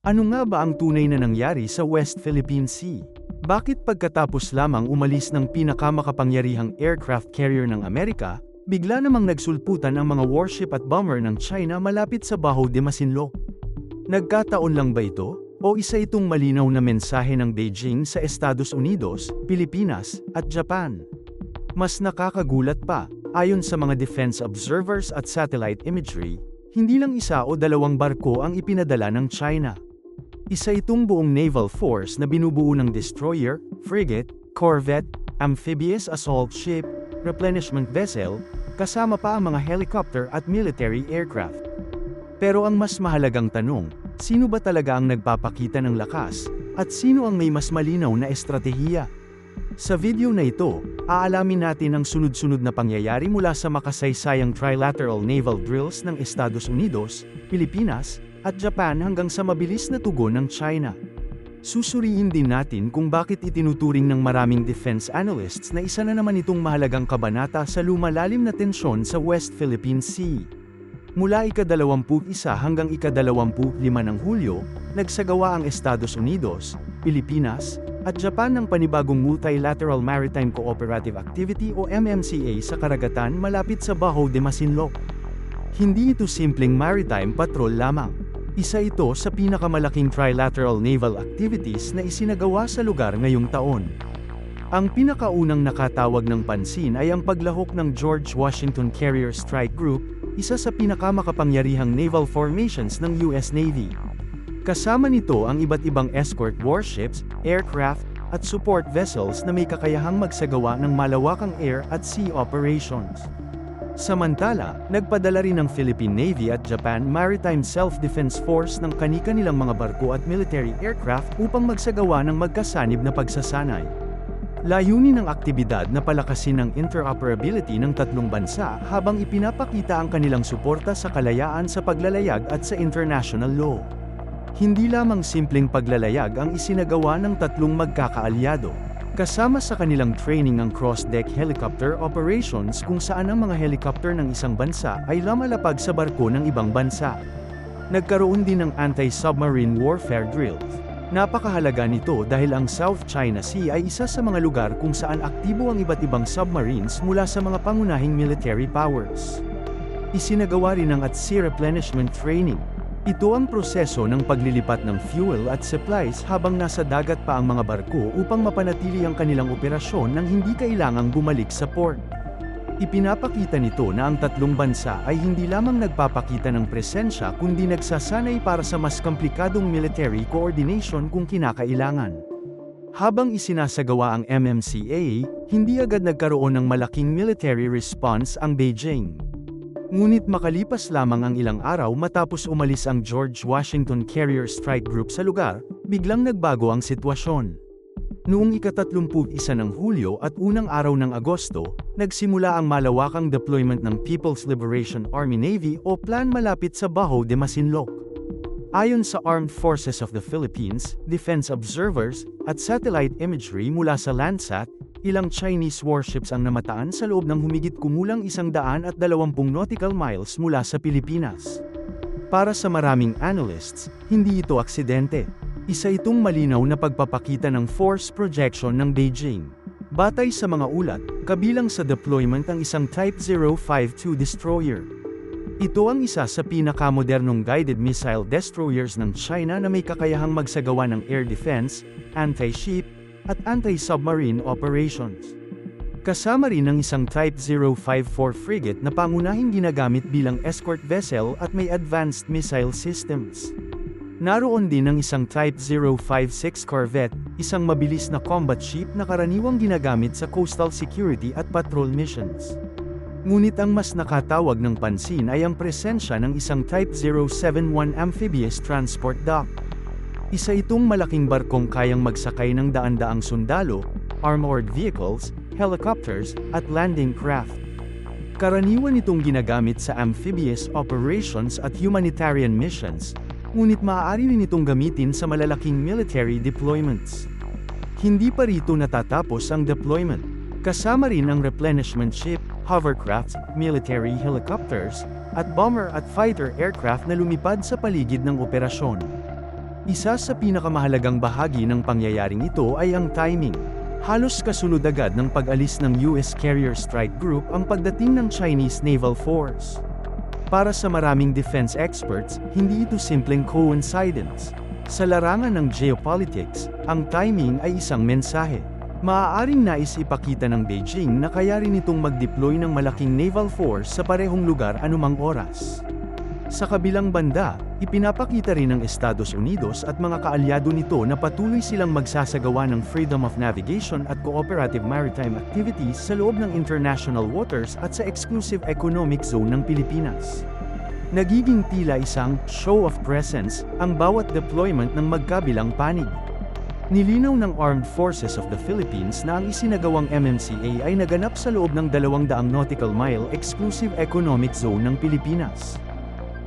Ano nga ba ang tunay na nangyari sa West Philippine Sea? Bakit pagkatapos lamang umalis ng pinakamakapangyarihang aircraft carrier ng Amerika, bigla namang nagsulputan ang mga warship at bomber ng China malapit sa Baho de Masinloc? Nagkataon lang ba ito? O isa itong malinaw na mensahe ng Beijing sa Estados Unidos, Pilipinas, at Japan? Mas nakakagulat pa, ayon sa mga defense observers at satellite imagery, hindi lang isa o dalawang barko ang ipinadala ng China. Isa itong buong naval force na binubuo ng destroyer, frigate, corvette, amphibious assault ship, replenishment vessel, kasama pa ang mga helicopter at military aircraft. Pero ang mas mahalagang tanong, sino ba talaga ang nagpapakita ng lakas, at sino ang may mas malinaw na estratehiya? Sa video na ito, aalamin natin ang sunod-sunod na pangyayari mula sa makasaysayang trilateral naval drills ng Estados Unidos, Pilipinas, at Japan hanggang sa mabilis na tugon ng China. Susuriin din natin kung bakit itinuturing ng maraming defense analysts na isa na naman itong mahalagang kabanata sa lumalalim na tensyon sa West Philippine Sea. Mula ika-21 hanggang ika-25 ng Hulyo, nagsagawa ang Estados Unidos, Pilipinas, at Japan ng panibagong Multilateral Maritime Cooperative Activity o MMCA sa karagatan malapit sa Baho de Masinloc. Hindi ito simpleng maritime patrol lamang. Isa ito sa pinakamalaking trilateral naval activities na isinagawa sa lugar ngayong taon. Ang pinakaunang nakatawag ng pansin ay ang paglahok ng George Washington Carrier Strike Group, isa sa pinakamakapangyarihang naval formations ng US Navy. Kasama nito ang iba't ibang escort warships, aircraft, at support vessels na may kakayahang magsagawa ng malawakang air at sea operations. Samantala, nagpadala rin ng Philippine Navy at Japan Maritime Self-Defense Force ng kani-kanilang mga barko at military aircraft upang magsagawa ng magkasanib na pagsasanay. Layunin ng aktibidad na palakasin ang interoperability ng tatlong bansa habang ipinapakita ang kanilang suporta sa kalayaan sa paglalayag at sa international law. Hindi lamang simpleng paglalayag ang isinagawa ng tatlong magkakaalyado. Kasama sa kanilang training ang cross-deck helicopter operations kung saan ang mga helicopter ng isang bansa ay lumalapag sa barko ng ibang bansa. Nagkaroon din ng anti-submarine warfare drills. Napakahalaga nito dahil ang South China Sea ay isa sa mga lugar kung saan aktibo ang iba't ibang submarines mula sa mga pangunahing military powers. Isinagawa rin ang at-sea replenishment training. Ito ang proseso ng paglilipat ng fuel at supplies habang nasa dagat pa ang mga barko upang mapanatili ang kanilang operasyon nang hindi kailangang bumalik sa port. Ipinapakita nito na ang tatlong bansa ay hindi lamang nagpapakita ng presensya kundi nagsasanay para sa mas komplikadong military coordination kung kinakailangan. Habang isinasagawa ang MMCA, hindi agad nagkaroon ng malaking military response ang Beijing. Ngunit makalipas lamang ang ilang araw matapos umalis ang George Washington Carrier Strike Group sa lugar, biglang nagbago ang sitwasyon. Noong ika-31 ng Hulyo at unang araw ng Agosto, nagsimula ang malawakang deployment ng People's Liberation Army Navy o PLAN malapit sa Baho de Masinloc. Ayon sa Armed Forces of the Philippines, defense observers, at satellite imagery mula sa Landsat, ilang Chinese warships ang namataan sa loob ng humigit kumulang 120 nautical miles mula sa Pilipinas. Para sa maraming analysts, hindi ito aksidente. Isa itong malinaw na pagpapakita ng force projection ng Beijing. Batay sa mga ulat, kabilang sa deployment ang isang Type 052 destroyer. Ito ang isa sa pinakamodernong guided missile destroyers ng China na may kakayahang magsagawa ng air defense, anti-ship, at anti-submarine operations. Kasama rin ang isang Type 054 frigate na pangunahing ginagamit bilang escort vessel at may advanced missile systems. Naroon din ang isang Type 056 corvette, isang mabilis na combat ship na karaniwang ginagamit sa coastal security at patrol missions. Ngunit ang mas nakatawag ng pansin ay ang presensya ng isang Type 071 amphibious transport dock. Isa itong malaking barkong kayang magsakay ng daan-daang sundalo, armored vehicles, helicopters, at landing craft. Karaniwan itong ginagamit sa amphibious operations at humanitarian missions, ngunit maaari rin itong gamitin sa malalaking military deployments. Hindi pa rito natatapos ang deployment. Kasama rin ang replenishment ship, hovercrafts, military helicopters, at bomber at fighter aircraft na lumipad sa paligid ng operasyon. Isa sa pinakamahalagang bahagi ng pangyayaring ito ay ang timing. Halos kasunod agad ng pag-alis ng US Carrier Strike Group ang pagdating ng Chinese Naval Force. Para sa maraming defense experts, hindi ito simpleng coincidence. Sa larangan ng geopolitics, ang timing ay isang mensahe. Maaaring nais ipakita ng Beijing na kaya rin itong mag-deploy ng malaking naval force sa parehong lugar anumang oras. Sa kabilang banda, ipinapakita rin ng Estados Unidos at mga kaalyado nito na patuloy silang magsasagawa ng freedom of navigation at cooperative maritime activities sa loob ng international waters at sa exclusive economic zone ng Pilipinas. Nagiging tila isang show of presence ang bawat deployment ng magkabilang panig. Nilinaw ng Armed Forces of the Philippines na ang isinagawang MMCA ay naganap sa loob ng 200 nautical mile exclusive economic zone ng Pilipinas.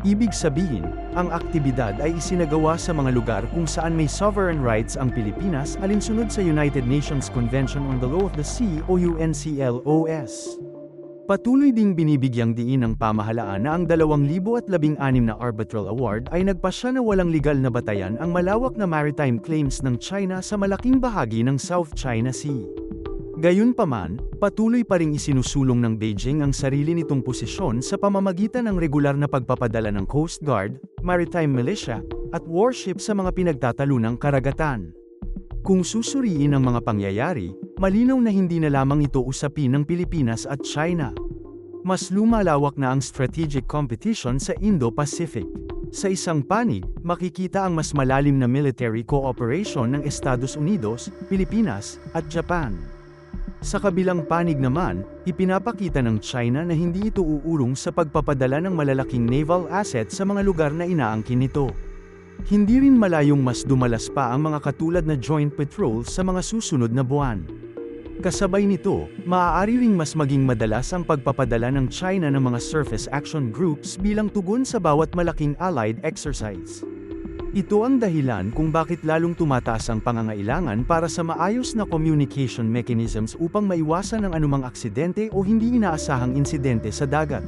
Ibig sabihin, ang aktibidad ay isinagawa sa mga lugar kung saan may sovereign rights ang Pilipinas alinsunod sa United Nations Convention on the Law of the Sea o UNCLOS. Patuloy ding binibigyang diin ng pamahalaan na ang 2016 na Arbitral Award ay nagpasya na walang legal na batayan ang malawak na maritime claims ng China sa malaking bahagi ng South China Sea. Gayunpaman, patuloy pa ring isinusulong ng Beijing ang sarili nitong posisyon sa pamamagitan ng regular na pagpapadala ng Coast Guard, maritime militia, at warship sa mga pinagtatalunang karagatan. Kung susuriin ang mga pangyayari, malinaw na hindi na lamang ito usapin ng Pilipinas at China. Mas lumalawak na ang strategic competition sa Indo-Pacific. Sa isang panig, makikita ang mas malalim na military cooperation ng Estados Unidos, Pilipinas, at Japan. Sa kabilang panig naman, ipinapakita ng China na hindi ito uurong sa pagpapadala ng malalaking naval assets sa mga lugar na inaangkin nito. Hindi rin malayong mas dumalas pa ang mga katulad na joint patrols sa mga susunod na buwan. Kasabay nito, maaari ring mas maging madalas ang pagpapadala ng China ng mga surface action groups bilang tugon sa bawat malaking allied exercise. Ito ang dahilan kung bakit lalong tumataas ang pangangailangan para sa maayos na communication mechanisms upang maiwasan ang anumang aksidente o hindi inaasahang insidente sa dagat.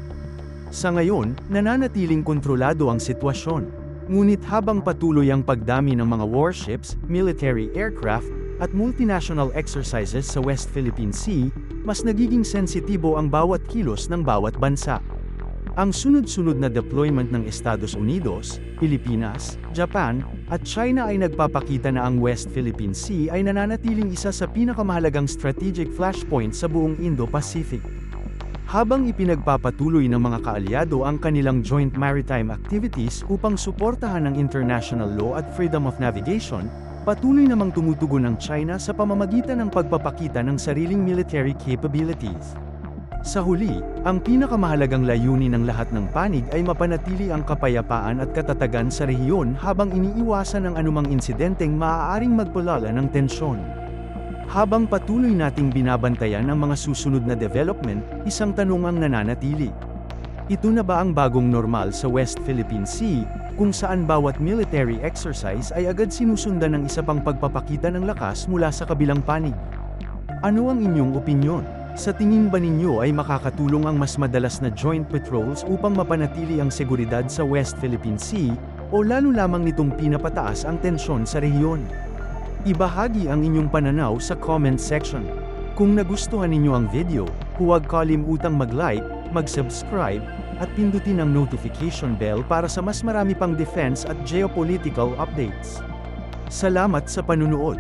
Sa ngayon, nananatiling kontrolado ang sitwasyon. Ngunit habang patuloy ang pagdami ng mga warships, military aircraft, at multinational exercises sa West Philippine Sea, mas nagiging sensitibo ang bawat kilos ng bawat bansa. Ang sunod-sunod na deployment ng Estados Unidos, Pilipinas, Japan, at China ay nagpapakita na ang West Philippine Sea ay nananatiling isa sa pinakamahalagang strategic flashpoint sa buong Indo-Pacific. Habang ipinagpapatuloy ng mga kaalyado ang kanilang joint maritime activities upang suportahan ang international law at freedom of navigation, patuloy namang tumutugon ang China sa pamamagitan ng pagpapakita ng sariling military capabilities. Sa huli, ang pinakamahalagang layunin ng lahat ng panig ay mapanatili ang kapayapaan at katatagan sa rehiyon habang iniiwasan ang anumang insidenteng maaaring magpalala ng tensyon. Habang patuloy nating binabantayan ang mga susunod na development, isang tanong ang nananatili. Ito na ba ang bagong normal sa West Philippine Sea, kung saan bawat military exercise ay agad sinusundan ng isa pang pagpapakita ng lakas mula sa kabilang panig? Ano ang inyong opinyon? Sa tingin ba ninyo ay makakatulong ang mas madalas na joint patrols upang mapanatili ang seguridad sa West Philippine Sea, o lalo lamang nitong pinapataas ang tensyon sa rehiyon? Ibahagi ang inyong pananaw sa comment section. Kung nagustuhan ninyo ang video, huwag kalimutang mag-like, mag-subscribe, at pindutin ang notification bell para sa mas marami pang defense at geopolitical updates. Salamat sa panunood.